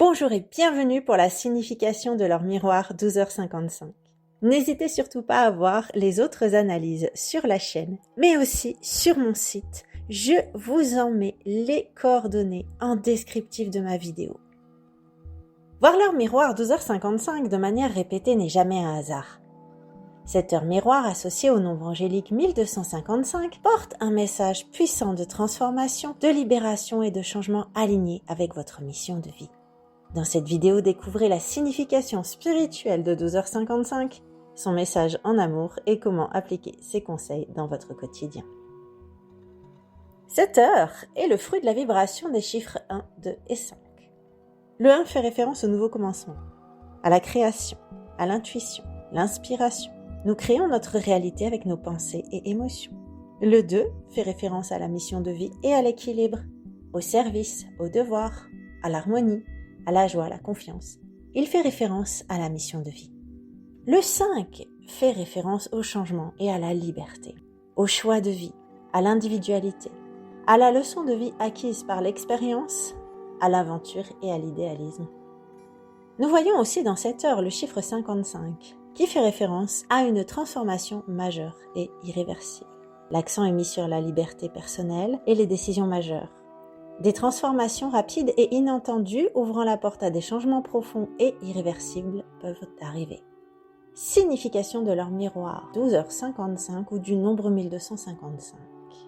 Bonjour et bienvenue pour la signification de leur miroir 12h55. N'hésitez surtout pas à voir les autres analyses sur la chaîne, mais aussi sur mon site. Je vous en mets les coordonnées en descriptif de ma vidéo. Voir leur miroir 12h55 de manière répétée n'est jamais un hasard. Cette heure miroir associée au nombre angélique 1255 porte un message puissant de transformation, de libération et de changement aligné avec votre mission de vie. Dans cette vidéo, découvrez la signification spirituelle de 12h55, son message en amour et comment appliquer ses conseils dans votre quotidien. Cette heure est le fruit de la vibration des chiffres 1, 2 et 5. Le 1 fait référence au nouveau commencement, à la création, à l'intuition, l'inspiration. Nous créons notre réalité avec nos pensées et émotions. Le 2 fait référence à la mission de vie et à l'équilibre, au service, au devoir, à l'harmonie, à la joie, à la confiance. Il fait référence à la mission de vie. Le 5 fait référence au changement et à la liberté, au choix de vie, à l'individualité, à la leçon de vie acquise par l'expérience, à l'aventure et à l'idéalisme. Nous voyons aussi dans cette heure le chiffre 55, qui fait référence à une transformation majeure et irréversible. L'accent est mis sur la liberté personnelle et les décisions majeures. Des transformations rapides et inattendues ouvrant la porte à des changements profonds et irréversibles peuvent arriver. Signification de leur miroir 12h55 ou du nombre 1255.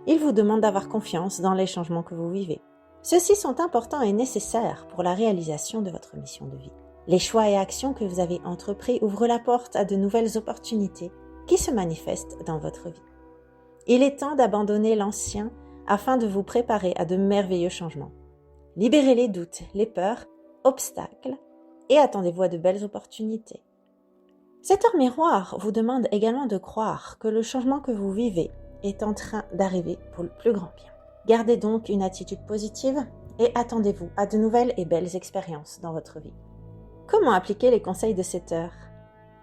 Il vous demande d'avoir confiance dans les changements que vous vivez. Ceux-ci sont importants et nécessaires pour la réalisation de votre mission de vie. Les choix et actions que vous avez entrepris ouvrent la porte à de nouvelles opportunités qui se manifestent dans votre vie. Il est temps d'abandonner l'ancien afin de vous préparer à de merveilleux changements. Libérez les doutes, les peurs, obstacles et attendez-vous à de belles opportunités. Cette heure miroir vous demande également de croire que le changement que vous vivez est en train d'arriver pour le plus grand bien. Gardez donc une attitude positive et attendez-vous à de nouvelles et belles expériences dans votre vie. Comment appliquer les conseils de cette heure ?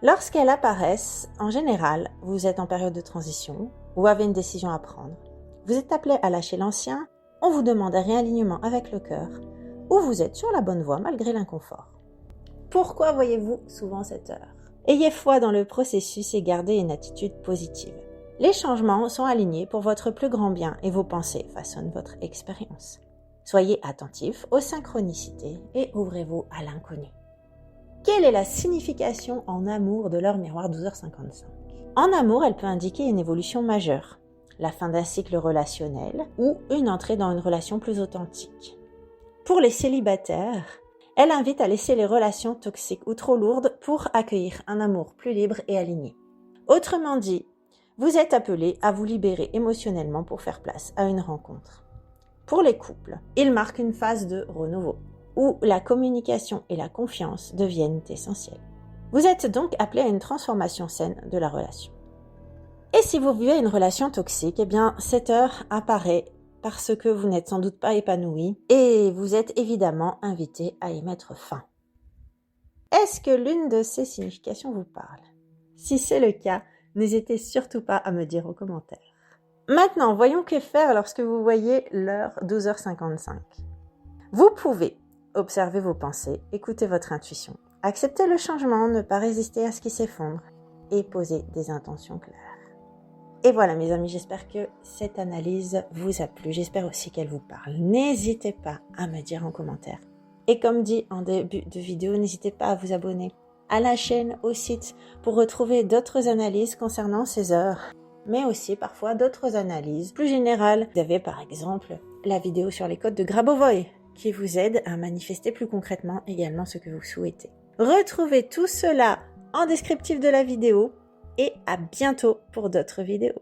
Lorsqu'elles apparaissent, en général, vous êtes en période de transition ou avez une décision à prendre. Vous êtes appelé à lâcher l'ancien, on vous demande un réalignement avec le cœur, ou vous êtes sur la bonne voie malgré l'inconfort. Pourquoi voyez-vous souvent cette heure ? Ayez foi dans le processus et gardez une attitude positive. Les changements sont alignés pour votre plus grand bien et vos pensées façonnent votre expérience. Soyez attentifs aux synchronicités et ouvrez-vous à l'inconnu. Quelle est la signification en amour de l'heure miroir 12h55 ? En amour, elle peut indiquer une évolution majeure, la fin d'un cycle relationnel ou une entrée dans une relation plus authentique. Pour les célibataires, elle invite à laisser les relations toxiques ou trop lourdes pour accueillir un amour plus libre et aligné. Autrement dit, vous êtes appelé à vous libérer émotionnellement pour faire place à une rencontre. Pour les couples, il marque une phase de renouveau, où la communication et la confiance deviennent essentielles. Vous êtes donc appelé à une transformation saine de la relation. Et si vous vivez une relation toxique, eh bien, cette heure apparaît parce que vous n'êtes sans doute pas épanoui et vous êtes évidemment invité à y mettre fin. Est-ce que l'une de ces significations vous parle ? Si c'est le cas, n'hésitez surtout pas à me dire en commentaire. Maintenant, voyons que faire lorsque vous voyez l'heure 12h55. Vous pouvez observer vos pensées, écouter votre intuition, accepter le changement, ne pas résister à ce qui s'effondre et poser des intentions claires. Et voilà mes amis, j'espère que cette analyse vous a plu, j'espère aussi qu'elle vous parle. N'hésitez pas à me dire en commentaire. Et comme dit en début de vidéo, n'hésitez pas à vous abonner à la chaîne, au site, pour retrouver d'autres analyses concernant ces heures, mais aussi parfois d'autres analyses plus générales. Vous avez par exemple la vidéo sur les codes de Grabovoi, qui vous aide à manifester plus concrètement également ce que vous souhaitez. Retrouvez tout cela en descriptif de la vidéo et à bientôt pour d'autres vidéos.